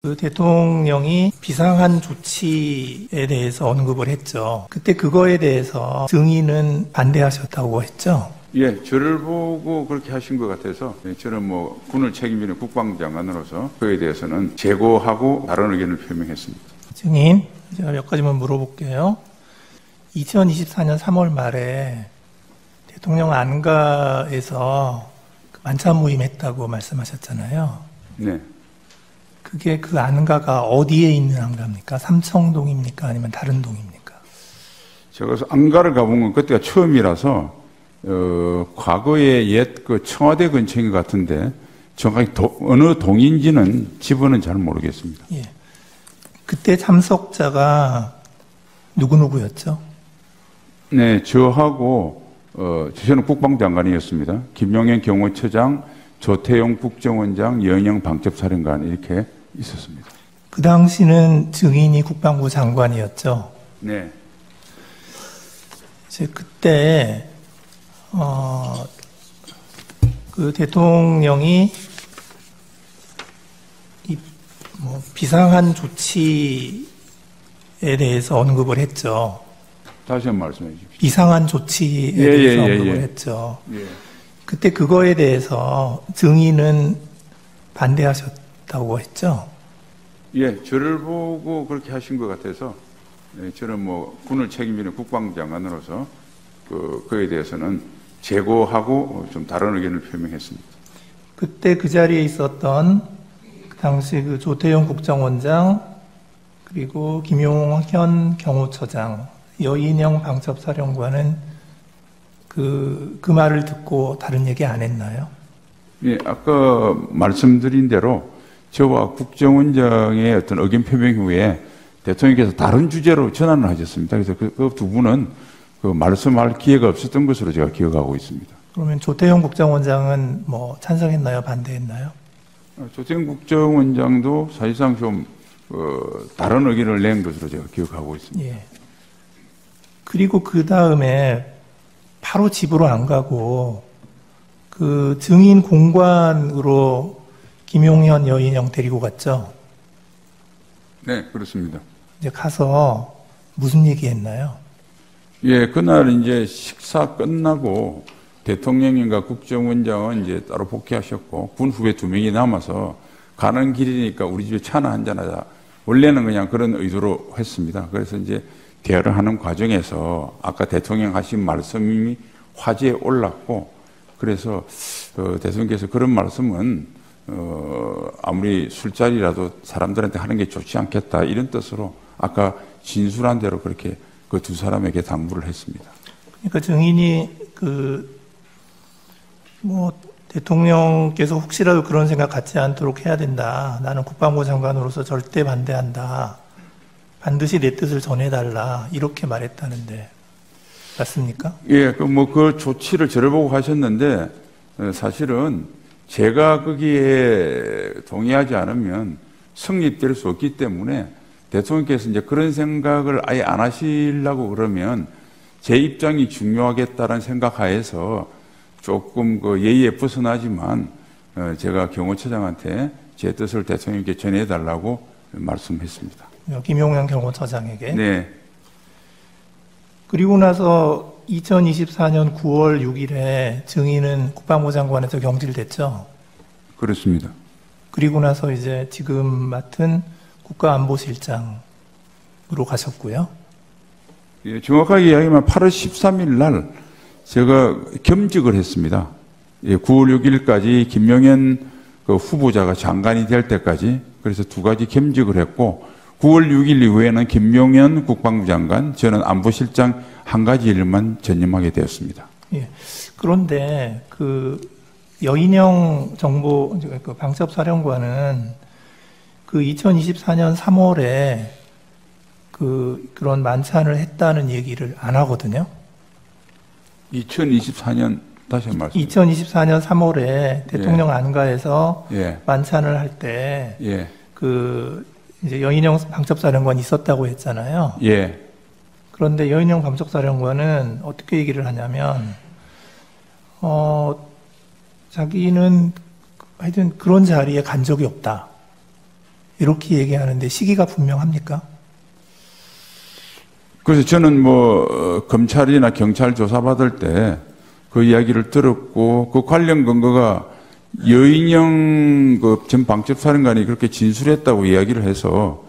그 대통령이 비상한 조치에 대해서 언급을 했죠. 그때 그거에 대해서 증인은 반대하셨다고 했죠. 예, 저를 보고 그렇게 하신 것 같아서 저는 군을 책임지는 국방장관으로서 그에 대해서는 재고하고 다른 의견을 표명했습니다. 증인, 제가 몇 가지만 물어볼게요. 2024년 3월 말에 대통령 안가에서 만찬 모임 했다고 말씀하셨잖아요. 네. 그게 그 안가가 어디에 있는 안가입니까? 삼청동입니까? 아니면 다른 동입니까? 제가 안가를 가본 건 그때가 처음이라서 과거에 옛 그 청와대 근처인 것 같은데 정확히 어느 동인지는 집은 잘 모르겠습니다. 예. 그때 참석자가 누구였죠? 네, 저하고 저는 국방장관이었습니다. 김용현 경호처장, 조태용 국정원장, 여인영 방첩사령관 이렇게 있었습니다. 그 당시는 증인이 국방부 장관이었죠. 네. 이제 그때 그 대통령이 비상한 조치에 대해서 언급을 했죠. 다시 한 번 말씀해 주십시오. 비상한 조치에 대해서 언급을 했죠. 예. 그때 그거에 대해서 증인은 반대하셨다고 했죠. 예, 저를 보고 그렇게 하신 것 같아서 저는 군을 책임지는 국방장관으로서 그에 대해서는 재고하고 좀 다른 의견을 표명했습니다. 그때 그 자리에 있었던 그 당시 그 조태용 국정원장 그리고 김용현 경호처장, 여인영 방첩사령관은 그 말을 듣고 다른 얘기 안 했나요? 예, 아까 말씀드린 대로 저와 국정원장의 어떤 의견 표명 후에 대통령께서 다른 주제로 전환을 하셨습니다. 그래서 그 두 분은 말씀할 기회가 없었던 것으로 제가 기억하고 있습니다. 그러면 조태용 국정원장은 찬성했나요? 반대했나요? 조태용 국정원장도 사실상 좀 다른 의견을 낸 것으로 제가 기억하고 있습니다. 예. 그리고 그 다음에 바로 집으로 안 가고 그 증인 공관으로 김용현, 여인영 데리고 갔죠. 네, 그렇습니다. 이제 가서 무슨 얘기했나요? 예, 그날 이제 식사 끝나고 대통령님과 국정원장은 이제 따로 복귀하셨고 군 후배 2명이 남아서 가는 길이니까 우리 집에 차나 한잔하자. 원래는 그냥 그런 의도로 했습니다. 그래서 이제 대화를 하는 과정에서 아까 대통령 하신 말씀이 화제에 올랐고 그래서 대통령께서 그런 말씀은 아무리 술자리라도 사람들한테 하는 게 좋지 않겠다 이런 뜻으로 아까 진술한 대로 그렇게 그 두 사람에게 당부를 했습니다. 그러니까 증인이 대통령께서 혹시라도 그런 생각 갖지 않도록 해야 된다. 나는 국방부 장관으로서 절대 반대한다. 반드시 내 뜻을 전해달라. 이렇게 말했다는데 맞습니까? 예, 그 조치를 저를 보고 하셨는데 사실은 제가 거기에 동의하지 않으면 성립될 수 없기 때문에 대통령께서 이제 그런 생각을 아예 안 하시려고 그러면 제 입장이 중요하겠다는 생각하에서 조금 예의에 벗어나지만 제가 경호처장한테 제 뜻을 대통령께 전해달라고 말씀했습니다. 김용현 경호처장에게? 네. 그리고 나서 2024년 9월 6일에 증인은 국방부 장관에서 경질됐죠? 그렇습니다. 그리고 나서 이제 지금 맡은 국가안보실장으로 가셨고요. 예, 정확하게 이야기하면 8월 13일 날 제가 겸직을 했습니다. 예, 9월 6일까지 김용현 후보자가 장관이 될 때까지 그래서 2가지 겸직을 했고 9월 6일 이후에는 김용현 국방부 장관, 저는 안보실장 1가지 일만 전념하게 되었습니다. 예. 그런데 여인영 방첩사령관은 2024년 3월에 그런 만찬을 했다는 얘기를 안 하거든요. 2024년 다시 한 말씀. 2024년 3월에 대통령 안가에서 만찬을 할 때 이제 여인영 방첩사령관이 있었다고 했잖아요. 예. 그런데 여인영 방첩사령관은 어떻게 얘기를 하냐면 자기는 하여튼 그런 자리에 간 적이 없다. 이렇게 얘기하는데 시기가 분명합니까? 그래서 저는 검찰이나 경찰 조사받을 때 그 이야기를 들었고, 그 관련 근거가 여인영 전 방첩사령관이 그렇게 진술했다고 이야기를 해서,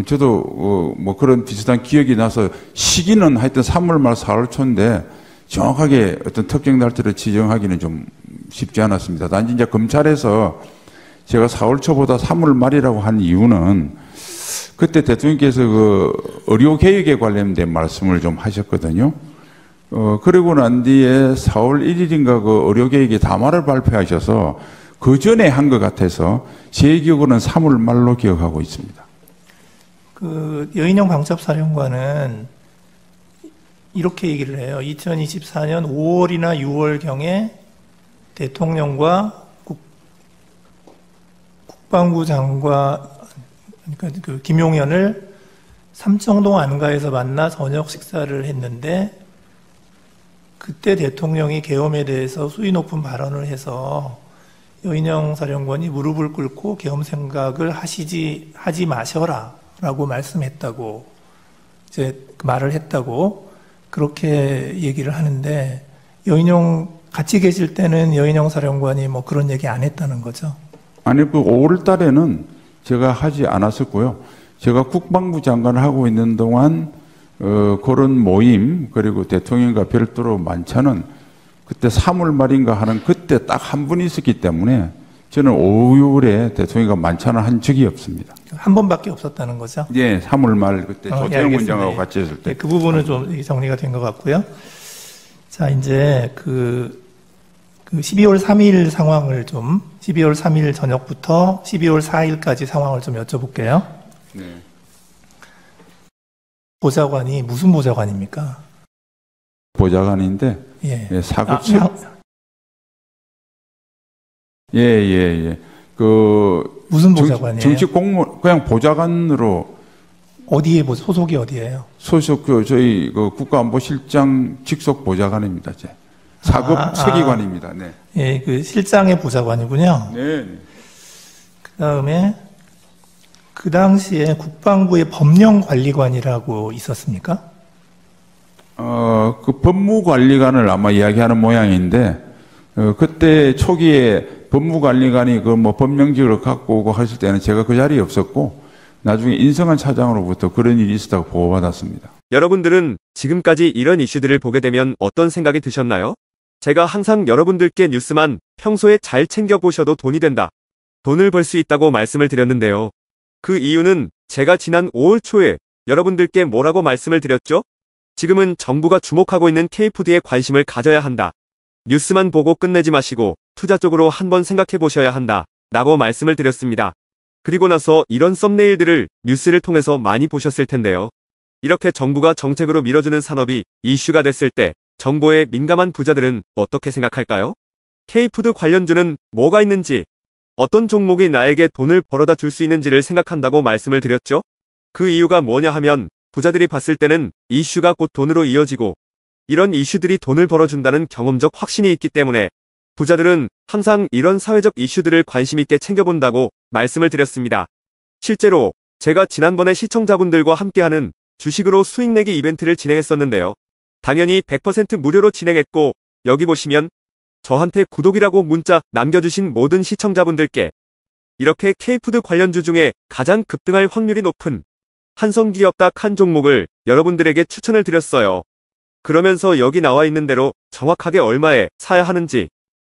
저도 그런 비슷한 기억이 나서, 시기는 하여튼 3월 말 4월 초인데 정확하게 어떤 특정 날짜를 지정하기는 좀 쉽지 않았습니다. 단지 이제 검찰에서 제가 4월 초보다 3월 말이라고 한 이유는, 그때 대통령께서 그 의료 개혁에 관련된 말씀을 좀 하셨거든요. 그리고 난 뒤에 4월 1일인가 그 의료 개혁의 담화를 발표하셔서 그 전에 한 것 같아서 제 기억으로는 3월 말로 기억하고 있습니다. 그 여인영 방첩사령관은 이렇게 얘기를 해요. 2024년 5월이나 6월경에 대통령과 국방부 장관, 그러니까 그 김용현을 삼청동 안가에서 만나 저녁 식사를 했는데, 그때 대통령이 계엄에 대해서 수위 높은 발언을 해서 여인영 사령관이 무릎을 꿇고 계엄 생각을 하지 마셔라 라고 말씀했다고, 이제 말을 했다고 그렇게 얘기를 하는데, 여인영 같이 계실 때는 여인영 사령관이 그런 얘기 안 했다는 거죠? 아니, 그 5월 달에는 제가 하지 않았었고요. 제가 국방부 장관을 하고 있는 동안 그런 모임, 그리고 대통령과 별도로 만찬은 그때 3월 말인가 하는 그때 딱 한 분 있었기 때문에 저는 5, 6월에 대통령과 만찬을 한 적이 없습니다. 한 번밖에 없었다는 거죠? 네, 3월 말 그때 조태영 원장하고 같이 했을 때. 네, 그 부분은 좀 정리가 된 것 같고요. 자, 이제 그 12월 3일 상황을 12월 3일 저녁부터 12월 4일까지 상황을 좀 여쭤볼게요. 네. 보좌관이 무슨 보좌관입니까? 보좌관인데, 예. 예, 사급처. 예. 무슨 보좌관이에요? 정식 공무원, 그냥 보좌관으로. 어디에, 소속이 어디예요? 소속, 저희, 국가안보실장 직속 보좌관입니다, 제. 사급 서기관입니다, 네. 예, 그 실장의 보좌관이군요. 네. 그 당시에 국방부의 법령관리관이라고 있었습니까? 그 법무관리관을 아마 이야기하는 모양인데, 그때 초기에 법무관리관이 법령직을 갖고 오고 했을 때는 제가 그 자리에 없었고, 나중에 인성한 차장으로부터 그런 일이 있었다고 보고받았습니다. 여러분들은 지금까지 이런 이슈들을 보게 되면 어떤 생각이 드셨나요? 제가 항상 여러분들께 뉴스만 평소에 잘 챙겨보셔도 돈이 된다, 돈을 벌 수 있다고 말씀을 드렸는데요. 그 이유는 제가 지난 5월 초에 여러분들께 뭐라고 말씀을 드렸죠? 지금은 정부가 주목하고 있는 K푸드에 관심을 가져야 한다. 뉴스만 보고 끝내지 마시고 투자 쪽으로 한번 생각해 보셔야 한다 라고 말씀을 드렸습니다. 그리고 나서 이런 썸네일들을 뉴스를 통해서 많이 보셨을 텐데요. 이렇게 정부가 정책으로 밀어주는 산업이 이슈가 됐을 때 정보에 민감한 부자들은 어떻게 생각할까요? K푸드 관련주는 뭐가 있는지, 어떤 종목이 나에게 돈을 벌어다 줄 수 있는지를 생각한다고 말씀을 드렸죠? 그 이유가 뭐냐 하면 부자들이 봤을 때는 이슈가 곧 돈으로 이어지고 이런 이슈들이 돈을 벌어준다는 경험적 확신이 있기 때문에 부자들은 항상 이런 사회적 이슈들을 관심 있게 챙겨본다고 말씀을 드렸습니다. 실제로 제가 지난번에 시청자분들과 함께하는 주식으로 수익 내기 이벤트를 진행했었는데요. 당연히 100% 무료로 진행했고, 여기 보시면 저한테 구독이라고 문자 남겨주신 모든 시청자분들께 이렇게 K푸드 관련주 중에 가장 급등할 확률이 높은 한성기업 딱 한 종목을 여러분들에게 추천을 드렸어요. 그러면서 여기 나와 있는 대로 정확하게 얼마에 사야 하는지,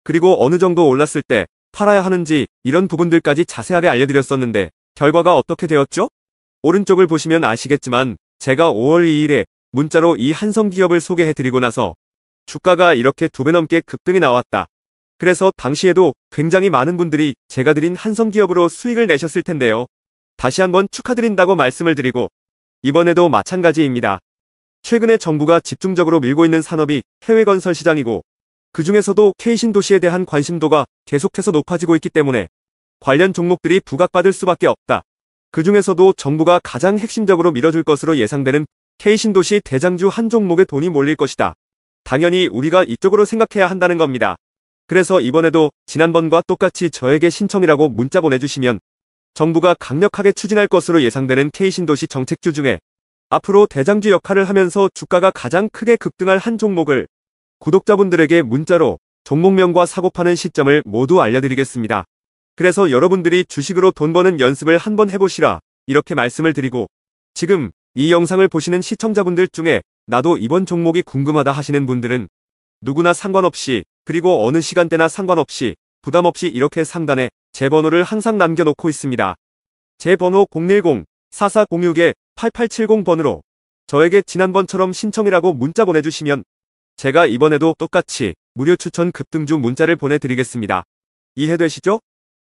그리고 어느 정도 올랐을 때 팔아야 하는지 이런 부분들까지 자세하게 알려드렸었는데 결과가 어떻게 되었죠? 오른쪽을 보시면 아시겠지만 제가 5월 2일에 문자로 이 한성기업을 소개해드리고 나서 주가가 이렇게 2배 넘게 급등이 나왔다. 그래서 당시에도 굉장히 많은 분들이 제가 드린 한성기업으로 수익을 내셨을 텐데요. 다시 한번 축하드린다고 말씀을 드리고, 이번에도 마찬가지입니다. 최근에 정부가 집중적으로 밀고 있는 산업이 해외 건설 시장이고, 그 중에서도 K신도시에 대한 관심도가 계속해서 높아지고 있기 때문에 관련 종목들이 부각받을 수밖에 없다. 그 중에서도 정부가 가장 핵심적으로 밀어줄 것으로 예상되는 K신도시 대장주 한 종목에 돈이 몰릴 것이다. 당연히 우리가 이쪽으로 생각해야 한다는 겁니다. 그래서 이번에도 지난번과 똑같이 저에게 신청이라고 문자 보내주시면 정부가 강력하게 추진할 것으로 예상되는 K신도시 정책주 중에 앞으로 대장주 역할을 하면서 주가가 가장 크게 급등할 한 종목을 구독자분들에게 문자로 종목명과 사고 파는 시점을 모두 알려드리겠습니다. 그래서 여러분들이 주식으로 돈 버는 연습을 한번 해보시라 이렇게 말씀을 드리고, 지금 이 영상을 보시는 시청자분들 중에 나도 이번 종목이 궁금하다 하시는 분들은 누구나 상관없이, 그리고 어느 시간대나 상관없이 부담없이 이렇게 상단에 제 번호를 항상 남겨놓고 있습니다. 제 번호 010-4406-8870번으로 저에게 지난번처럼 신청이라고 문자 보내주시면 제가 이번에도 똑같이 무료 추천 급등주 문자를 보내드리겠습니다. 이해되시죠?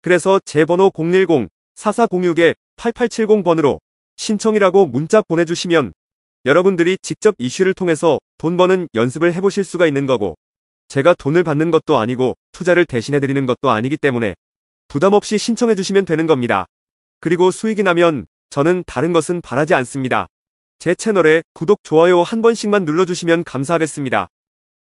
그래서 제 번호 010-4406-8870번으로 신청이라고 문자 보내주시면 여러분들이 직접 이슈를 통해서 돈 버는 연습을 해보실 수가 있는 거고, 제가 돈을 받는 것도 아니고 투자를 대신해드리는 것도 아니기 때문에 부담없이 신청해주시면 되는 겁니다. 그리고 수익이 나면 저는 다른 것은 바라지 않습니다. 제 채널에 구독, 좋아요 한 번씩만 눌러주시면 감사하겠습니다.